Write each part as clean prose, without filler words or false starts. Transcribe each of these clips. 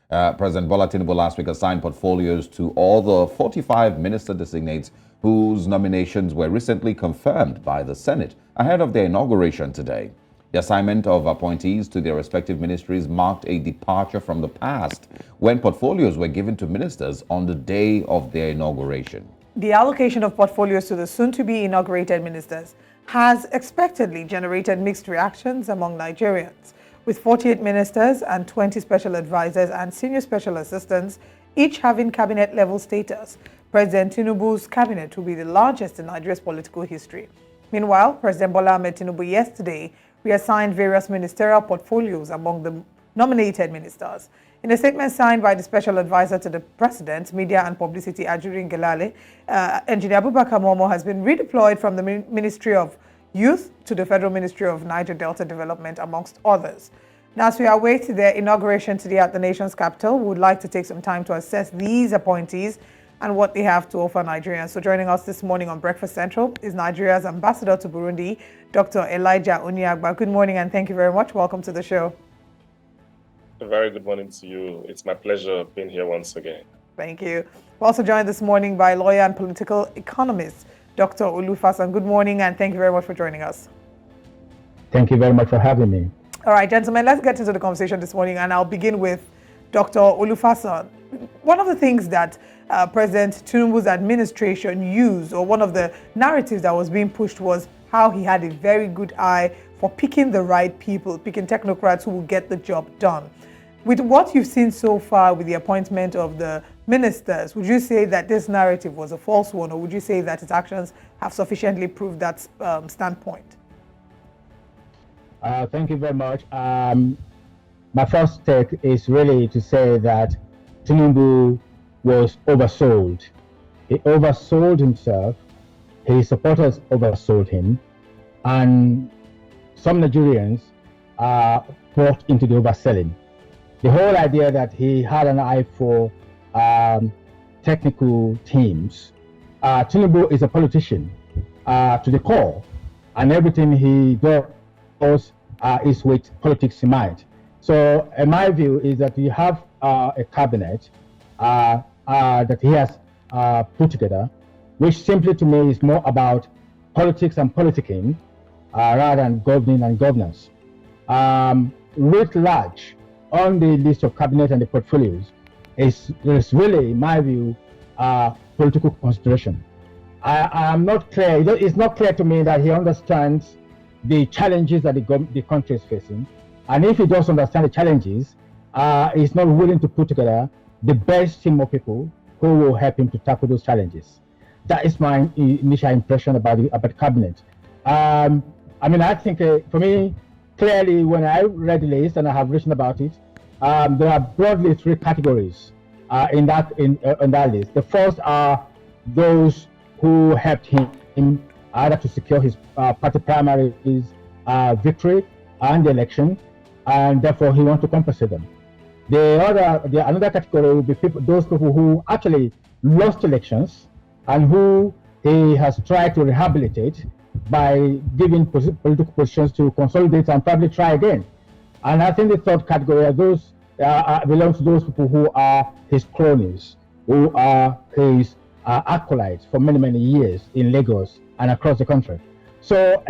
President Bola Tinubu last week assigned portfolios to all the 45 minister designates whose nominations were recently confirmed by the Senate ahead of their inauguration today. The assignment of appointees to their respective ministries marked a departure from the past when portfolios were given to ministers on the day of their inauguration. The allocation of portfolios to the soon-to-be inaugurated ministers has expectedly generated mixed reactions among Nigerians, with 48 ministers and 20 special advisors and senior special assistants each having cabinet-level status. President Tinubu's cabinet will be the largest in Nigeria's political history. Meanwhile, President Bola Ahmed Tinubu yesterday reassigned various ministerial portfolios among the nominated ministers. In a statement signed by the special advisor to the president, media and publicity, Ajuri Ngelale, Engineer Abubakar Momoh has been redeployed from the Ministry of Youth to the Federal Ministry of Niger Delta Development, amongst others. Now, as we await their inauguration today at the nation's capital, we would like to take some time to assess these appointees and what they have to offer Nigerians. So joining us this morning on Breakfast Central is Nigeria's ambassador to Burundi, Dr. Elijah Onyagba. Good morning and thank you very much. Welcome to the show. A very good morning to you. It's my pleasure being here once again. Thank you. We're also joined this morning by lawyer and political economist, Dr. Fasan. Good morning and thank you very much for joining us. Thank you very much for having me. All right, gentlemen, let's get into the conversation this morning, and I'll begin with Dr. Fasan. One of the things that President Tinubu's administration used, or one of the narratives that was being pushed, was how he had a very good eye for picking the right people, picking technocrats who will get the job done. With what you've seen so far with the appointment of the ministers, would you say that this narrative was a false one, or would you say that its actions have sufficiently proved that standpoint? Thank you very much. My first take is really to say that Tinubu was oversold. He oversold himself, his supporters oversold him, and some Nigerians bought into the overselling. The whole idea that he had an eye for technical teams. Tinubu is a politician to the core, and everything he does is with politics in mind. So, in my view, is that you have a cabinet that he has put together, which simply to me is more about politics and politicking rather than governing and governance. Writ large on the list of cabinet and the portfolios is really, in my view, political consideration. I am not clear. It's not clear to me that he understands the challenges that the country is facing. And if he does understand the challenges, he's not willing to put together the best team of people who will help him to tackle those challenges. That is my initial impression about the cabinet. I think for me, clearly, when I read the list and I have written about it, there are broadly three categories in that list. The first are those who helped him either to secure his party primary victory and the election, and therefore he wants to compensate them. Another category will be those people who actually lost elections and who he has tried to rehabilitate by giving political positions to consolidate and probably try again. And I think the third category are those belongs to those people who are his cronies, who are his acolytes for many, many years in Lagos and across the country. So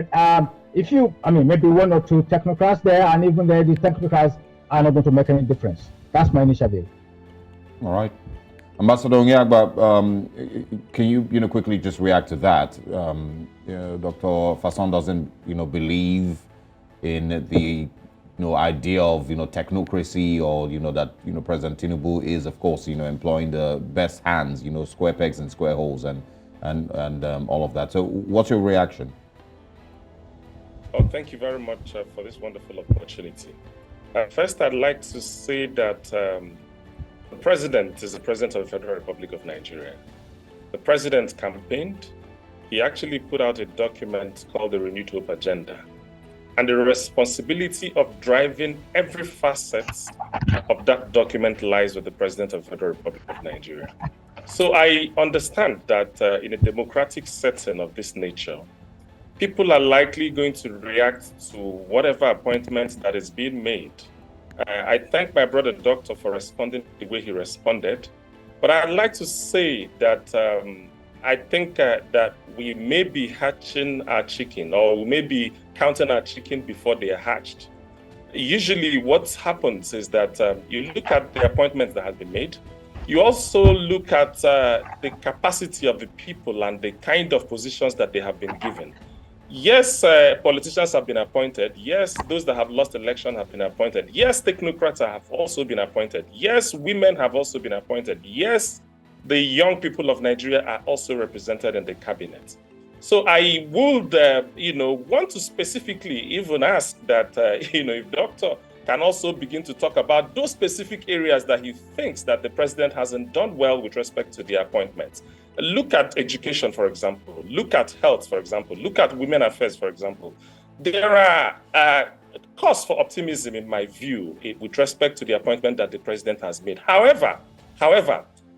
maybe one or two technocrats there, and even there, the technocrats are not going to make any difference. That's my initial view. All right. Ambassador Onyagba, can you quickly just react to that? Dr. Fasan doesn't believe in the idea of technocracy, or that President Tinubu is, of course, employing the best hands, square pegs and square holes, and all of that. So what's your reaction? Oh, thank you very much for this wonderful opportunity. First, I'd like to say that the president is the president of the Federal Republic of Nigeria. The president campaigned. He actually put out a document called the Renewed Hope Agenda. And the responsibility of driving every facet of that document lies with the president of the Federal Republic of Nigeria. So I understand that in a democratic setting of this nature, people are likely going to react to whatever appointment that is being made I thank my brother doctor for responding the way he responded. But I'd like to say that I think that we may be hatching our chicken, or we may be counting our chicken before they are hatched. Usually what happens is that you look at the appointments that have been made. You also look at the capacity of the people and the kind of positions that they have been given. Yes, politicians have been appointed. Yes, those that have lost election have been appointed. Yes, technocrats have also been appointed. Yes, women have also been appointed. Yes, the young people of Nigeria are also represented in the cabinet. So I would, want to specifically even ask that, if Doctor can also begin to talk about those specific areas that he thinks that the president hasn't done well with respect to the appointments. Look at education, for example. Look at health, for example. Look at women affairs, for example. There are cause for optimism, in my view, with respect to the appointment that the president has made. However,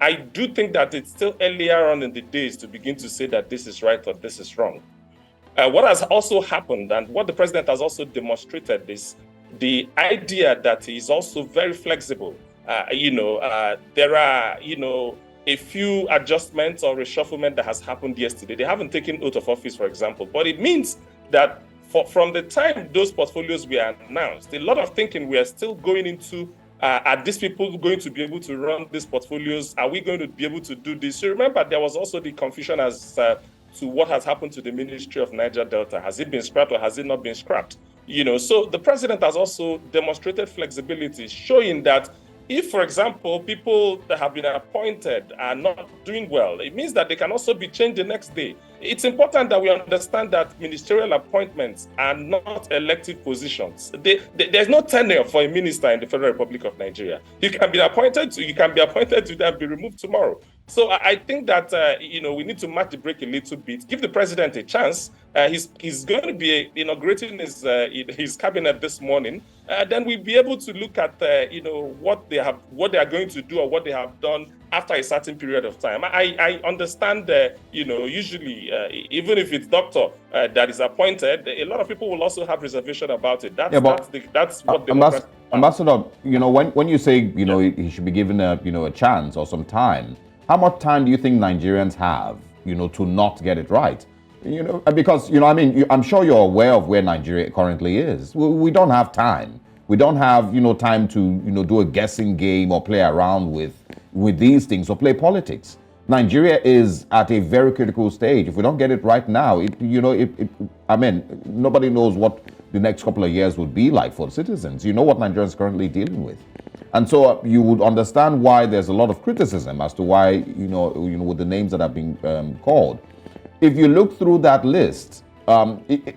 I do think that it's still earlier on in the days to begin to say that this is right or this is wrong. What has also happened, and what the president has also demonstrated, is the idea that he is also very flexible. There are, a few adjustments or reshufflement that has happened yesterday. They haven't taken oath of office, for example, but it means that from the time those portfolios were announced, a lot of thinking we are still going into, are these people going to be able to run these portfolios? Are we going to be able to do this? You remember, there was also the confusion as to what has happened to the Ministry of Niger Delta. Has it been scrapped or has it not been scrapped? So the president has also demonstrated flexibility, showing that if, for example, people that have been appointed are not doing well, it means that they can also be changed the next day. It's important that we understand that ministerial appointments are not elective positions. There's no tenure for a minister in the Federal Republic of Nigeria. You can be appointed today and be removed tomorrow. So I think that we need to match the break a little bit, give the president a chance. He's going to be inaugurating his cabinet this morning. Then we'll be able to look at what they are going to do or what they have done after a certain period of time. I understand usually even if it's doctor that is appointed, a lot of people will also have reservation about it. That's what Democrats. Ambassador, when you say he should be given a chance or some time, how much time do you think Nigerians have to not get it right? Because I'm sure you're aware of where Nigeria currently is. We don't have time. We don't have time to do a guessing game or play around with these things or play politics. Nigeria is at a very critical stage. If we don't get it right now, nobody knows what the next couple of years would be like for citizens. You know what Nigeria is currently dealing with. And so you would understand why there's a lot of criticism as to why, with the names that have been called. If you look through that list,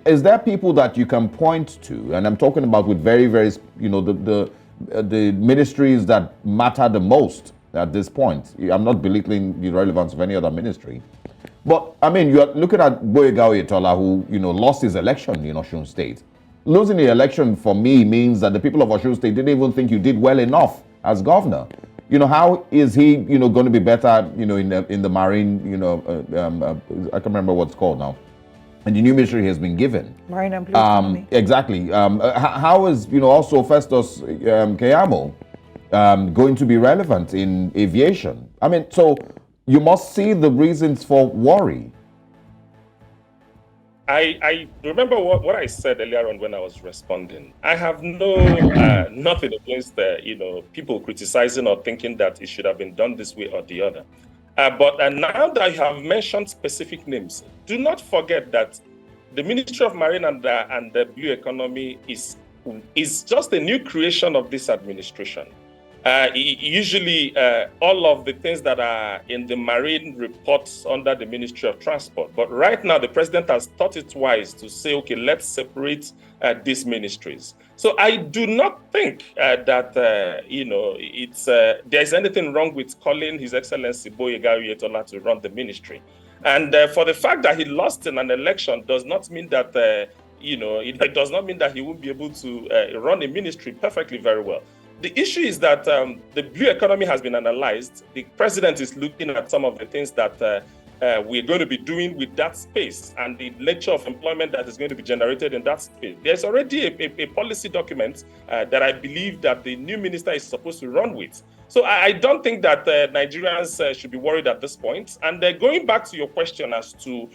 is there people that you can point to? And I'm talking about with very, very, the ministries that matter the most at this point. I'm not belittling the relevance of any other ministry. But, you're looking at Boyega Oyetola, who, lost his election in Osun State. Losing the election for me means that the people of Osun State didn't even think you did well enough as governor. How is he, going to be better, in the marine, I can't remember what it's called now. And the new ministry he has been given. Marine and Blue Economy. Exactly. How is, also Festus Keyamo going to be relevant in aviation? So you must see the reasons for worry. I remember what I said earlier on when I was responding. I have nothing against people criticizing or thinking that it should have been done this way or the other. But now that I have mentioned specific names, do not forget that the Ministry of Marine and the Blue Economy is just a new creation of this administration. Usually, all of the things that are in the marine reports under the Ministry of Transport. But right now, the president has thought it wise to say, okay, let's separate these ministries. So I do not think that, there's anything wrong with calling His Excellency Boyega Oyetola to run the ministry. And for the fact that he lost in an election does not mean that, it does not mean that he won't be able to run a ministry perfectly very well. The issue is that the blue economy has been analyzed. The president is looking at some of the things that we're going to be doing with that space and the nature of employment that is going to be generated in that space. There's already a policy document that I believe that the new minister is supposed to run with. So I don't think that Nigerians should be worried at this point. And going back to your question as to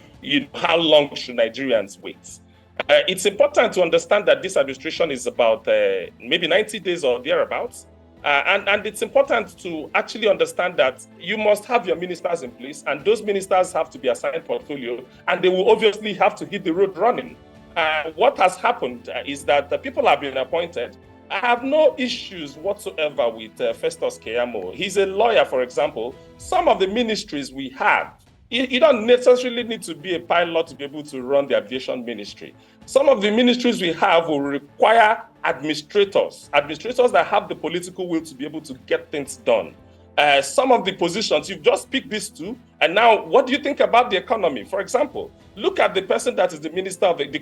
how long should Nigerians wait? It's important to understand that this administration is about maybe 90 days or thereabouts. And it's important to actually understand that you must have your ministers in place, and those ministers have to be assigned portfolio, and they will obviously have to hit the road running. What has happened is that the people have been appointed. I have no issues whatsoever with Festus Keyamo. He's a lawyer, for example. Some of the ministries we have, you don't necessarily need to be a pilot to be able to run the aviation ministry. Some of the ministries we have will require administrators that have the political will to be able to get things done. Some of the positions, you've just picked these two, and now what do you think about the economy? For example, look at the person that is the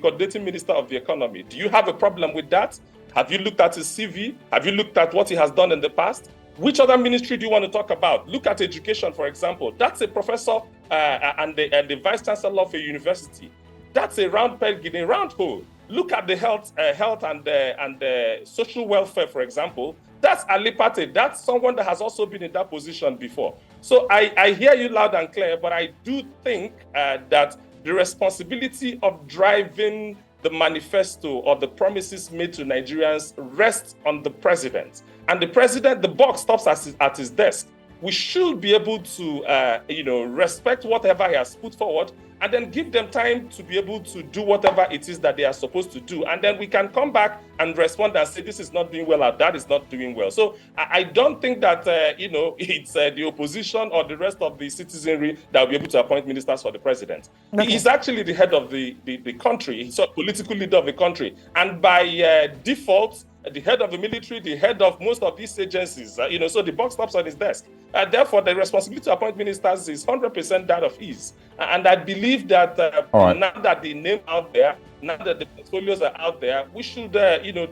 coordinating minister of the economy. Do you have a problem with that? Have you looked at his CV? Have you looked at what he has done in the past? Which other ministry do you want to talk about? Look at education, for example. That's a professor and the vice chancellor of a university. That's a round peg in a round hole. Look at the health and social welfare, for example. That's Ali Pate. That's someone that has also been in that position before. So I hear you loud and clear, but I do think that the responsibility of driving the manifesto or the promises made to Nigerians rests on the president. And the president, the buck stops at his desk. We should be able to, respect whatever he has put forward, and then give them time to be able to do whatever it is that they are supposed to do. And then we can come back and respond and say, this is not doing well, or that is not doing well. So I don't think that, it's the opposition or the rest of the citizenry that will be able to appoint ministers for the president. Okay. He's actually the head of the country. He's a political leader of the country. And by default, the head of the military, the head of most of these agencies, so the buck stops on his desk. Therefore, the responsibility to appoint ministers is 100% that of his. And I believe that now that the name out there, now that the portfolios are out there, we should,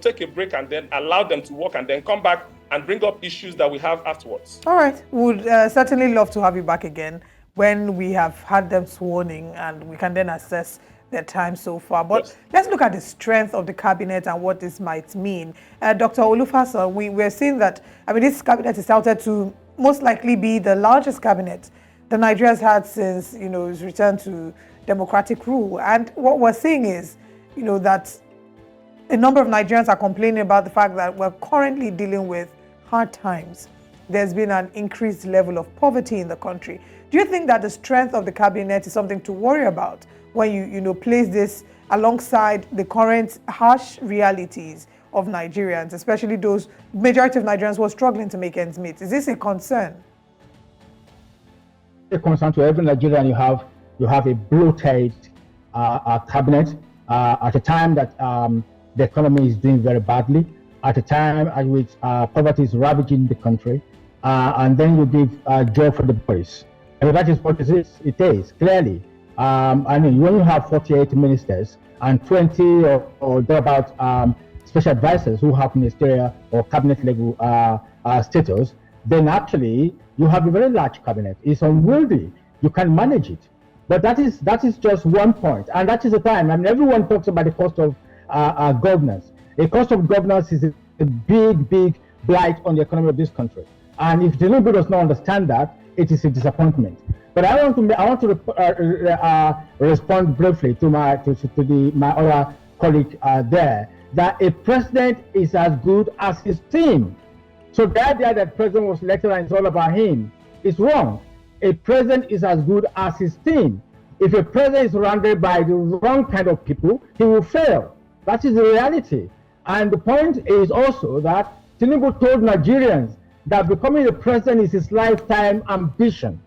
take a break and then allow them to work and then come back and bring up issues that we have afterwards. All right. Would certainly love to have you back again when we have had them sworn in and we can then assess their time so far. But yes, let's look at the strength of the cabinet and what this might mean. Dr. Olufasan, we're seeing that, this cabinet is touted to most likely be the largest cabinet the Nigeria has had since, its return to democratic rule. And what we're seeing is, that a number of Nigerians are complaining about the fact that we're currently dealing with hard times. There's been an increased level of poverty in the country. Do you think that the strength of the cabinet is something to worry about when you place this alongside the current harsh realities of Nigerians, especially those majority of Nigerians who are struggling to make ends meet? Is this a concern? A concern to every Nigerian. You have a bloated cabinet at a time that the economy is doing very badly, at a time at which poverty is ravaging the country, and then you give job for the boys. That is what it is, clearly. When you have 48 ministers and 20 or thereabout special advisors who have ministerial or cabinet level status, then actually you have a very large cabinet. It's unwieldy. You can manage it. But that is just one point. And that is the time. Everyone talks about the cost of governance. The cost of governance is a big, big blight on the economy of this country. And if Tinubu does not understand that, it is a disappointment. But I want to respond briefly to my other colleague there, that a president is as good as his team. So the idea that president was elected and it's all about him is wrong. A president is as good as his team. If a president is surrounded by the wrong kind of people, he will fail. That is the reality. And the point is also that Tinubu told Nigerians that becoming a president is his lifetime ambition,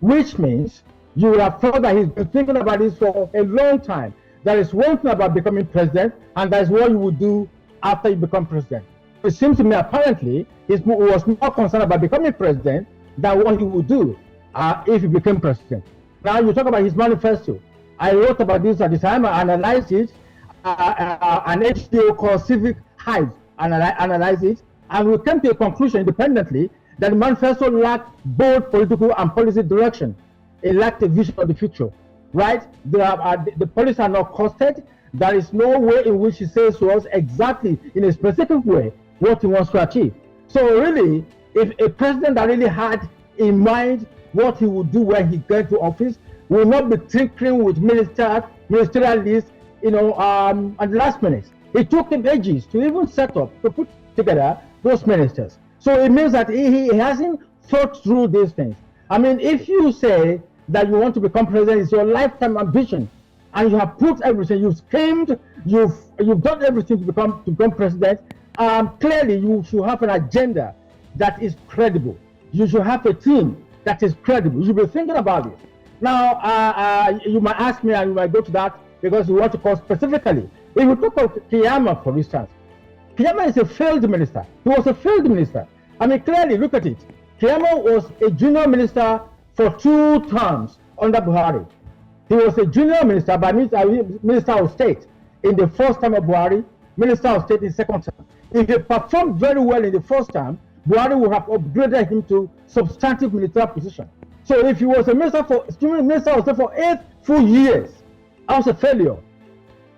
which means you will have thought that he's been thinking about this for a long time. There is one thing about becoming president, and that is what you will do after you become president. It seems to me apparently he was more concerned about becoming president than what he would do if he became president. Now you talk about his manifesto. I wrote about this at the time. I analyzed it. An HDO called Civic Hive analyzed it, and we came to a conclusion independently that the manifesto lacked bold political and policy direction. lack a vision of the future, right? The policies are not costed. There is no way in which he says to us exactly in a specific way what he wants to achieve. So really, if a president that really had in mind what he would do when he gets to office will not be tinkering with ministerial lists, at the last minute. It took him ages to even to put together those ministers. So it means that he hasn't thought through these things. I mean, if you say that you want to become president, it's your lifetime ambition, and you have put everything, you've schemed, you've done everything to become president, clearly you should have an agenda that is credible. You should have a team that is credible. You should be thinking about it. Now, you might ask me, and you might go to that because you want to call specifically. If you talk of Keyama, for instance, Keyama is a failed minister. He was a failed minister. I mean, clearly, look at it. Keyama was a junior minister for 2 terms under Buhari. He was a junior minister by Minister of State in the first term of Buhari, Minister of State in the second term. If he performed very well in the first term, Buhari would have upgraded him to substantive ministerial position. So if he was a minister of State for 8 full years, I was a failure.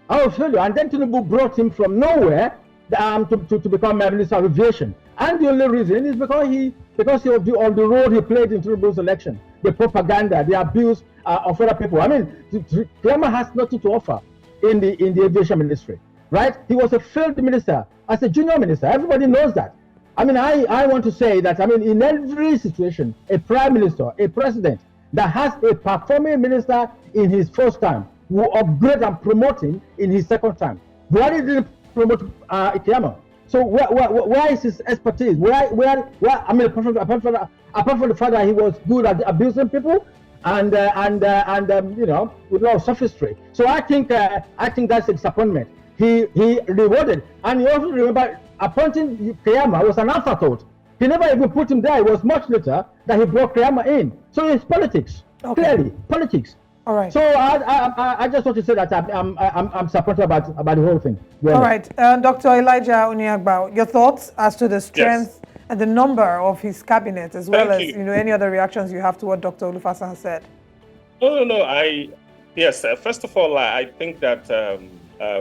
And then Tinubu brought him from nowhere to become a minister of aviation. And the only reason is because of the role he played in Tinubu's election, the propaganda, the abuse of other people. I mean, Keyama has nothing to offer in the aviation ministry, right? He was a failed minister as a junior minister. Everybody knows that. I mean, I want to say that, I mean, in every situation, a prime minister, a president that has a performing minister in his first time will upgrade and promote him in his second time. Buhari didn't promote Keyama. So where is his expertise? Where I mean, apart from the fact that he was good at abusing people and with a lot of sophistry. So I think that's a disappointment. He rewarded, and you also remember appointing Keyama was an afterthought. He never even put him there. It was much later that he brought Keyama in. So it's politics, clearly politics. All right. So I just want to say that I'm supportive about the whole thing. All right, Dr. Elijah Uniagba, your thoughts as to the strength and the number of his cabinet, as well as any other reactions you have to what Dr. Olufasan said. No. First of all, I think that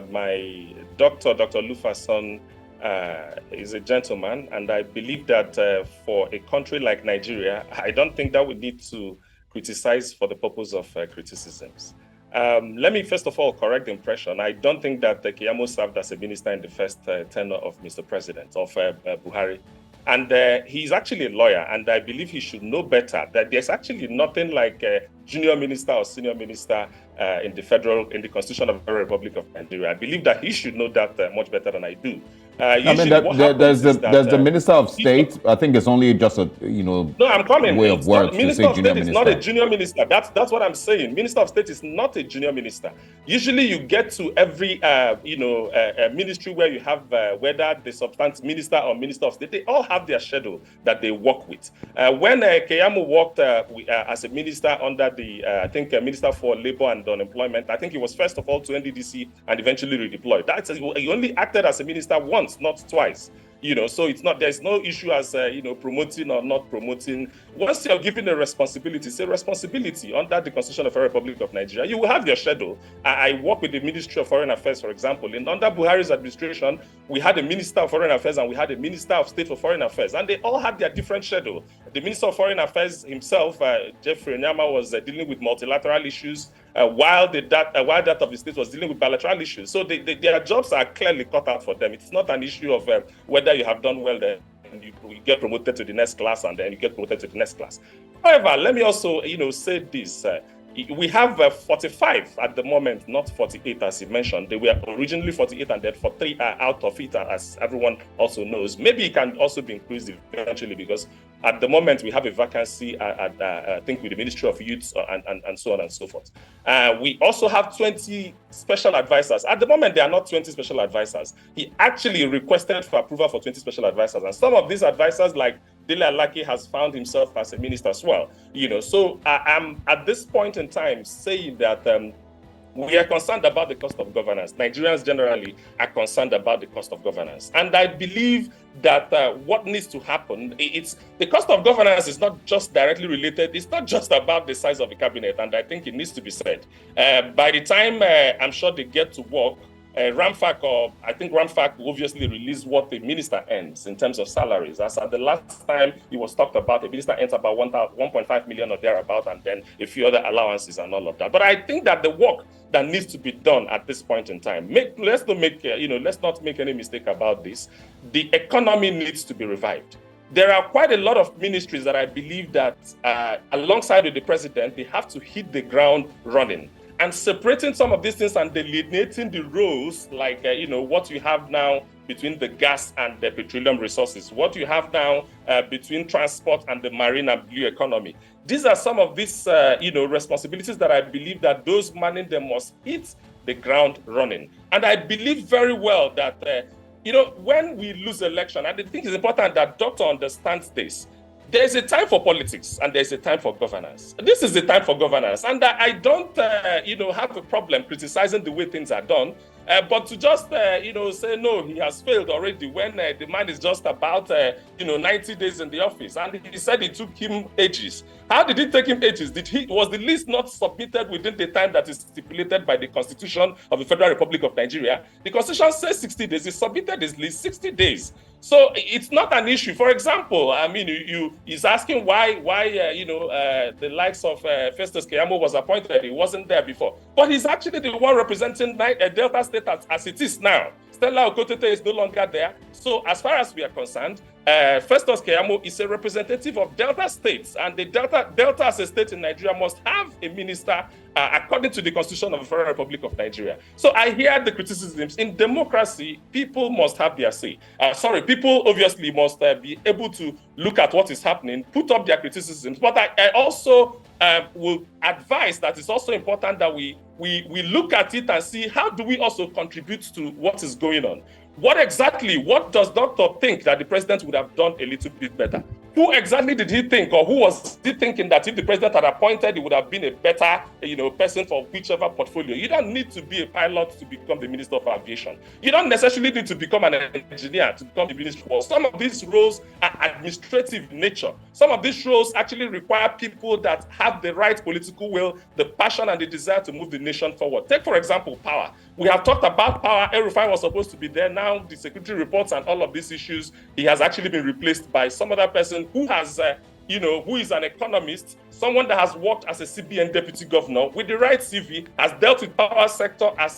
my Dr. Olufasan is a gentleman, and I believe that for a country like Nigeria, I don't think that we need to criticize for the purpose of criticisms. Let me first of all correct the impression. I don't think that Keyamo served as a minister in the first tenure of Mr. President, of Buhari. And he's actually a lawyer, and I believe he should know better that there's actually nothing like a junior minister or senior minister in the Constitution of the Republic of Nigeria. I believe that he should know that much better than I do. There's the Minister of State. I think it's only just a way of words to say junior minister. Minister of State is not a junior minister. That's what I'm saying. Minister of State is not a junior minister. Usually, you get to every ministry where you have whether the substantive minister or minister of state, they all have their schedule that they work with. When Keyamo worked as a minister under the I think Minister for Labor and Unemployment, I think he was first of all to NDDC and eventually redeployed. He only acted as a minister once, not twice. So there's no issue as promoting or not promoting. Once you're given a responsibility, say responsibility under the Constitution of the Republic of Nigeria, you will have your schedule. I work with the Ministry of Foreign Affairs, for example. Under Buhari's administration, we had a Minister of Foreign Affairs and we had a Minister of State for Foreign Affairs, and they all had their different schedule. The Minister of Foreign Affairs himself, Jeffrey Onyama, was dealing with multilateral issues, while that of the state was dealing with bilateral issues. So their jobs are clearly cut out for them. It's not an issue of whether you have done well there and you get promoted to the next class and then you get promoted to the next class. However, let me also say this. We have 45 at the moment, not 48 as you mentioned. They were originally 48 and then 43 are out of it, as everyone also knows. Maybe it can also be increased eventually because at the moment we have a vacancy I think with the Ministry of Youth and so on and so forth. We also have 20 special advisors. At the moment, there are not 20 special advisors. He actually requested for approval for 20 special advisors. And some of these advisors, like Dele Alaki, has found himself as a minister as well. So I'm at this point in time saying that We are concerned about the cost of governance. Nigerians generally are concerned about the cost of governance. And I believe that what needs to happen, it's the cost of governance is not just directly related. It's not just about the size of the cabinet. And I think it needs to be said. By the time I'm sure they get to work, Ramfac will obviously release what the minister earns in terms of salaries. As at the last time it was talked about, the minister earns about 1.5 million or thereabout, and then a few other allowances and all of that. But I think that the work that needs to be done at this point in time, let's not make any mistake about this. The economy needs to be revived. There are quite a lot of ministries that I believe that alongside with the president, they have to hit the ground running. And separating some of these things and delineating the roles, like what you have now between the gas and the petroleum resources, what you have now between transport and the marine and blue economy. These are some of these responsibilities that I believe that those manning them must hit the ground running. And I believe very well that when we lose election, and I think it's important that Doctor understands this. There's a time for politics and there's a time for governance. This is the time for governance. And I don't, have a problem criticizing the way things are done. But to just, say, no, he has failed already when the man is just about, 90 days in the office. And he said it took him ages. How did it take him ages? Was the list not submitted within the time that is stipulated by the Constitution of the Federal Republic of Nigeria? The Constitution says 60 days. He submitted his list 60 days. So it's not an issue. For example, he's asking why the likes of Festus Keyamo was appointed. He wasn't there before. But he's actually the one representing Delta State as it is now. Stella Okotete is no longer there. So as far as we are concerned, Festus Keyamo is a representative of Delta states, and the Delta as a state in Nigeria must have a minister according to the Constitution of the Federal Republic of Nigeria. So I hear the criticisms. In democracy, people must have their say. People obviously must be able to look at what is happening, put up their criticisms. But I also will advise that it's also important that we look at it and see how do we also contribute to what is going on. What does Doctor think that the president would have done a little bit better? Who exactly did he think, or who was he thinking that if the president had appointed, he would have been a better, person for whichever portfolio? You don't need to be a pilot to become the Minister of Aviation. You don't necessarily need to become an engineer to become the minister. Well, some of these roles are administrative in nature. Some of these roles actually require people that have the right political will, the passion and the desire to move the nation forward. Take, for example, power. We have talked about power. El-Rufai was supposed to be there. Now the security reports and all of these issues, he has actually been replaced by some other person who has, who is an economist, someone that has worked as a CBN deputy governor with the right CV, has dealt with power sector as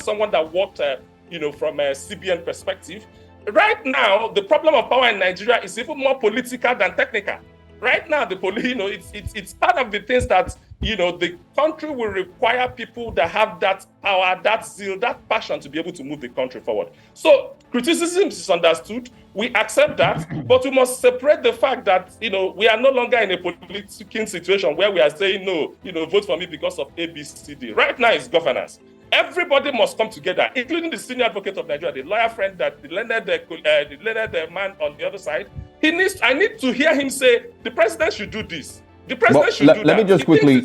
someone that worked, from a CBN perspective. Right now, the problem of power in Nigeria is even more political than technical. Right now, it's part of the things that, the country will require people that have that power, that zeal, that passion to be able to move the country forward. So criticism is understood. We accept that, but we must separate the fact that, we are no longer in a political situation where we are saying, no, vote for me because of A, B, C, D. Right now, it's governance. Everybody must come together, including the senior advocate of Nigeria, the lawyer friend, the learned man on the other side. I need to hear him say, the president should do this. The president should do that. Let me just quickly,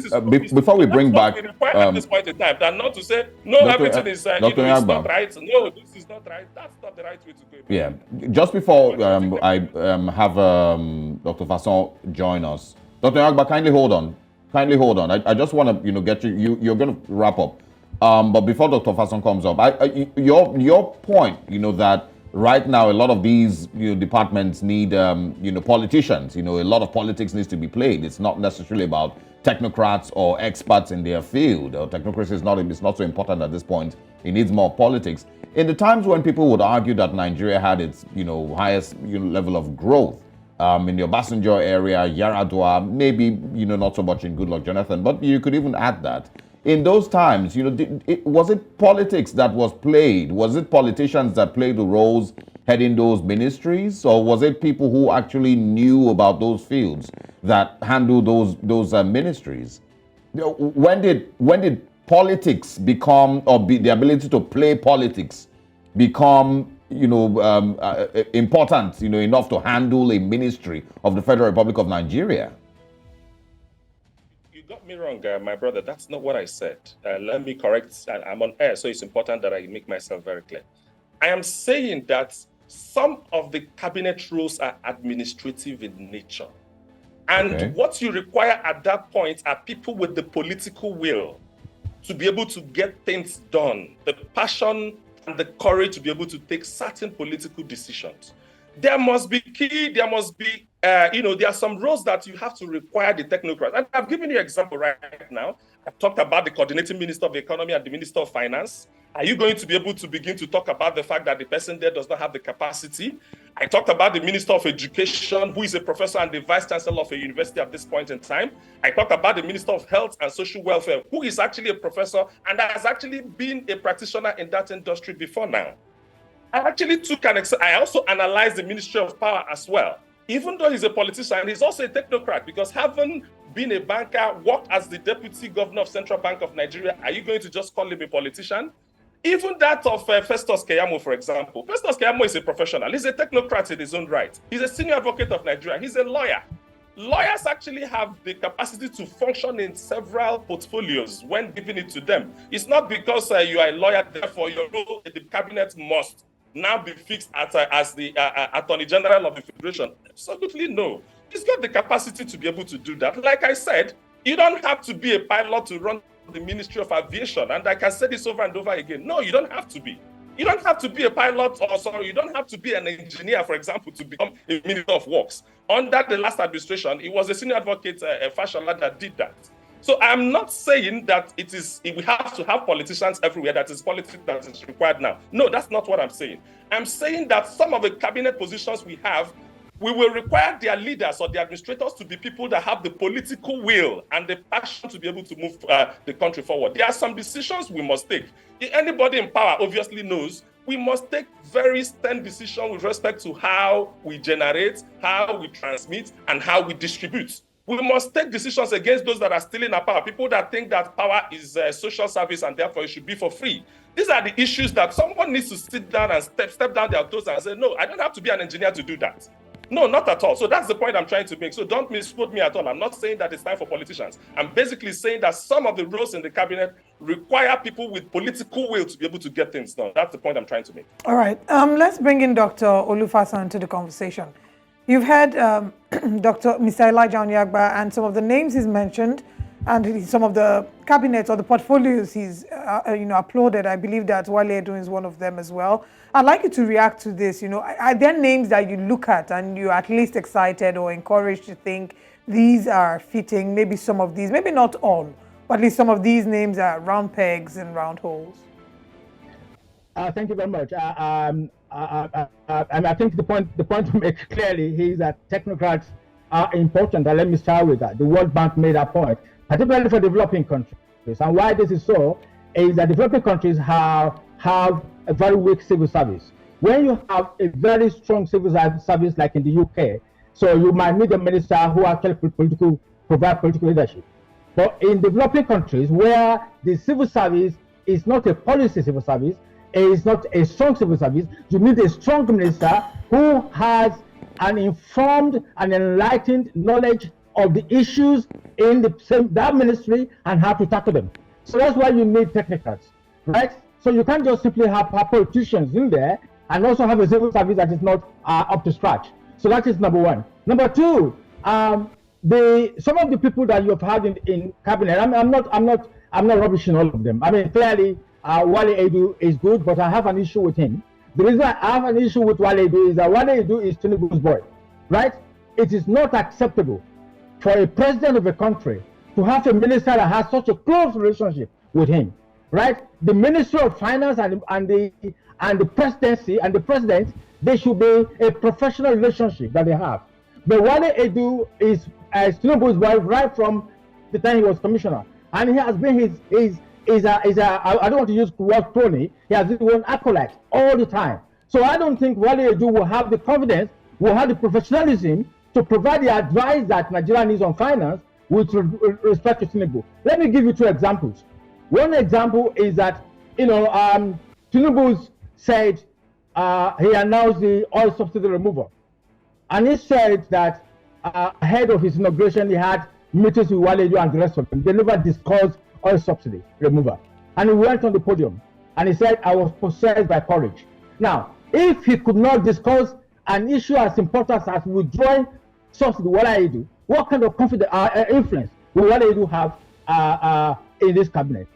before we bring back... at this point in time, that not to say, no, everything is it's not right. No, this is not right. That's not the right way to go. Yeah. Just before I have Dr. Fasan join us. Dr. Agba, kindly hold on. I just want to, get you're going to wrap up. But before Dr. Fasan comes up, your point, that right now a lot of these departments need politicians. A lot of politics needs to be played. It's not necessarily about technocrats or experts in their field. Technocracy is not so important at this point. It needs more politics. In the times when people would argue that Nigeria had its highest level of growth, in the Obasanjo area, Yaradua, maybe not so much in Goodluck Jonathan, but you could even add that. In those times, was it politics that was played? Was it politicians that played the roles heading those ministries? Or was it people who actually knew about those fields that handled those ministries? When did politics become, or the ability to play politics become, important, enough to handle a ministry of the Federal Republic of Nigeria? You got me wrong, my brother. That's not what I said. Let me correct. I'm on air, so it's important that I make myself very clear. I am saying that some of the cabinet roles are administrative in nature. And what you require at that point are people with the political will to be able to get things done, the passion and the courage to be able to take certain political decisions. There must be there are some roles that you have to require the technocrats. And I've given you an example right now. I've talked about the coordinating minister of economy and the minister of finance. Are you going to be able to begin to talk about the fact that the person there does not have the capacity? I talked about the minister of education, who is a professor and the vice chancellor of a university at this point in time. I talked about the minister of health and social welfare, who is actually a professor and has actually been a practitioner in that industry before now. I also analyzed the Ministry of Power as well. Even though he's a politician, he's also a technocrat, because having been a banker, worked as the deputy governor of Central Bank of Nigeria, are you going to just call him a politician? Even that of Festus Keyamo, for example. Festus Keyamo is a professional. He's a technocrat in his own right. He's a senior advocate of Nigeria. He's a lawyer. Lawyers actually have the capacity to function in several portfolios when giving it to them. It's not because you are a lawyer, therefore your role in the cabinet must now be fixed as the Attorney General of the Federation. Absolutely no. He's got the capacity to be able to do that. Like I said, you don't have to be a pilot to run the Ministry of Aviation. And I can say this over and over again. No, you don't have to be. You don't have to be a pilot, you don't have to be an engineer, for example, to become a Minister of Works. Under the last administration, it was a senior advocate, Fasan, that did that. So I'm not saying that we have to have politicians everywhere, that is politics that is required now. No, that's not what I'm saying. I'm saying that some of the cabinet positions we have, we will require their leaders or the administrators to be people that have the political will and the passion to be able to move the country forward. There are some decisions we must take. Anybody in power obviously knows we must take very stern decisions with respect to how we generate, how we transmit, and how we distribute. We must take decisions against those that are stealing our power, people that think that power is social service and therefore it should be for free. These are the issues that someone needs to sit down and step down their toes and say, no, I don't have to be an engineer to do that. No, not at all. So that's the point I'm trying to make. So don't misquote me at all. I'm not saying that it's time for politicians. I'm basically saying that some of the roles in the cabinet require people with political will to be able to get things done. That's the point I'm trying to make. All right. Let's bring in Dr. Fasan to the conversation. You've heard Mr. Elijah Onyagba and some of the names he's mentioned and some of the cabinets or the portfolios he's applauded. I believe that Wale Edun is one of them as well. I'd like you to react to this. Are there names that you look at and you're at least excited or encouraged to think these are fitting? Maybe some of these, maybe not all, but at least some of these names are round pegs and round holes. Thank you very much. And I think the point to make clearly is that technocrats are important. And let me start with that. The World Bank made that point, particularly for developing countries. And why this is so is that developing countries have a very weak civil service. When you have a very strong civil service like in the UK, so you might need a minister who actually provide political leadership. But in developing countries where the civil service is not a policy civil service, it is not a strong civil service, you need a strong minister who has an informed and enlightened knowledge of the issues in that ministry and how to tackle them. So that's why you need technocrats, right? So you can't just simply have politicians in there and also have a civil service that is not up to scratch. So that is number one. Number two, some of the people that you have had in cabinet, I'm not rubbishing all of them. I mean, clearly, Wale Edu is good, but I have an issue with him. The reason I have an issue with Wale Edu is that Wale Edu is Tinubu's boy, right? It is not acceptable for a president of a country to have a minister that has such a close relationship with him, right? The Ministry of Finance and the presidency and the president, they should be a professional relationship that they have. But Wale Edu is Tinubu's wife right from the time he was commissioner, and he has been I don't want to use the word crony. He has his own acolyte all the time. So I don't think Wale Edu will have the confidence, will have the professionalism to provide the advice that Nigeria needs on finance with respect to Tinubu. Let me give you two examples. One example is that, Tinubu said he announced the oil subsidy removal. And he said that ahead of his inauguration, he had meetings with Wale and the rest of them. They never discussed oil subsidy removal. And he went on the podium and he said, I was possessed by courage. Now, if he could not discuss an issue as important as withdrawing subsidy, what kind of confidence, influence will Wale have in this cabinet?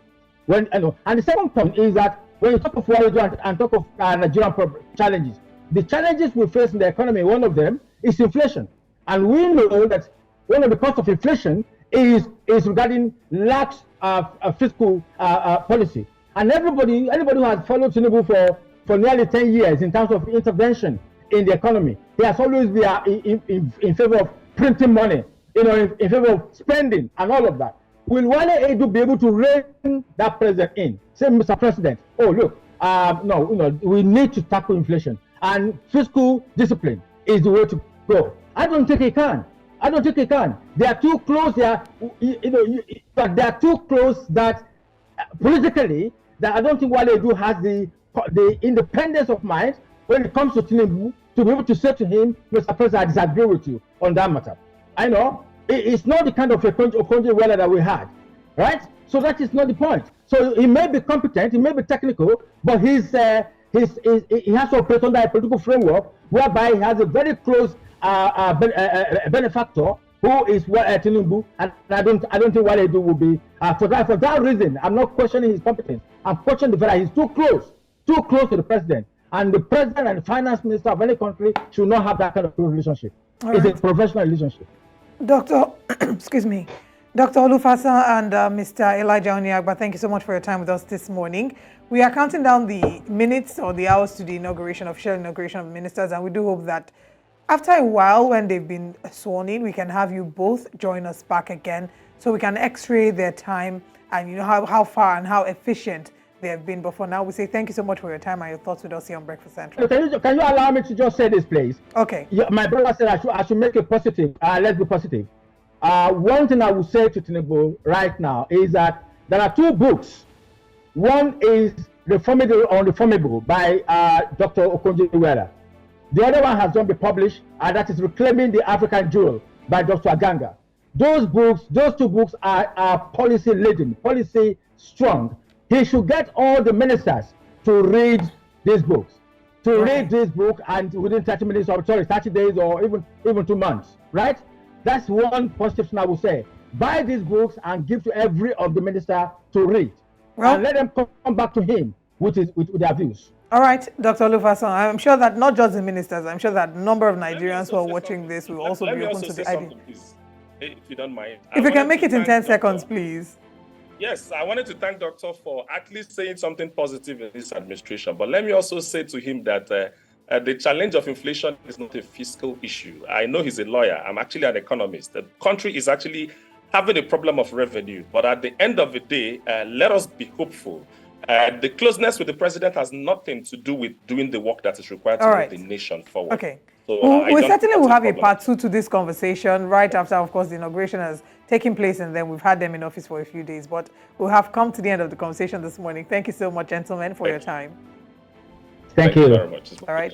And the second point is that when you talk of Wale and talk of Nigerian challenges, the challenges we face in the economy, one of them is inflation. And we know that one of the causes of inflation is regarding lax fiscal policy. And anybody who has followed Tinubu for nearly 10 years in terms of intervention in the economy, he has always been in favor of printing money, in favor of spending and all of that. Will Wale Edu be able to rein that president in? Say, Mr. President, oh look, no, we need to tackle inflation, and fiscal discipline is the way to go. I don't think he can. They are too close. They are too close that politically, that I don't think Wale Edu has the independence of mind when it comes to Tinubu to be able to say to him, Mr. President, I disagree with you on that matter. I know it's not the kind of Okonjo Iweala that we had, right? So that is not the point. So he may be competent, he may be technical, but he has to operate under a political framework whereby he has a very close benefactor who is Tinubu, and I don't think Wale Edu will be for that reason. I'm not questioning his competence. I'm questioning the fact that he's too close to the president, and the president and the finance minister of any country should not have that kind of relationship. It's a professional relationship. Dr. excuse me, Dr. Fasan and Mr. Elijah Onyagba, thank you so much for your time with us this morning. We are counting down the minutes or the hours to the official inauguration of ministers, and we do hope that after a while, when they've been sworn in, we can have you both join us back again so we can x-ray their time and how far and how efficient they have been. But for now, we say thank you so much for your time and your thoughts with us here on Breakfast Central. Can you allow me to just say this, please? Okay. My brother said I should make it positive. Let's be positive. One thing I will say to Tinubu right now is that there are two books. One is Reformable or Reformable by Dr. Okonjo Iweala. The other one has not been published, and that is Reclaiming the African Jewel by Dr. Aganga. Those two books are policy laden, policy strong. He should get all the ministers to read these books. Read this book, and within 30 minutes, 30 days, or even 2 months, right? That's one positive thing I will say. Buy these books and give to every of the minister to read, and let them come back to him with their views. All right, Dr. Fasan, I'm sure that not just the ministers, I'm sure that a number of Nigerians who are watching this will also be open to the idea. If you don't mind. If you can make it in 10 seconds, please. Yes, I wanted to thank Doctor for at least saying something positive in this administration. But let me also say to him that the challenge of inflation is not a fiscal issue. I know he's a lawyer. I'm actually an economist. The country is actually having a problem of revenue. But at the end of the day, let us be hopeful. The closeness with the president has nothing to do with doing the work that is required to move the nation forward. Okay. So we certainly will have a part 2 to this conversation right after, of course, the inauguration has taken place, and then we've had them in office for a few days. But we'll have come to the end of the conversation this morning. Thank you so much, gentlemen, for your time. Thank you very much. All right.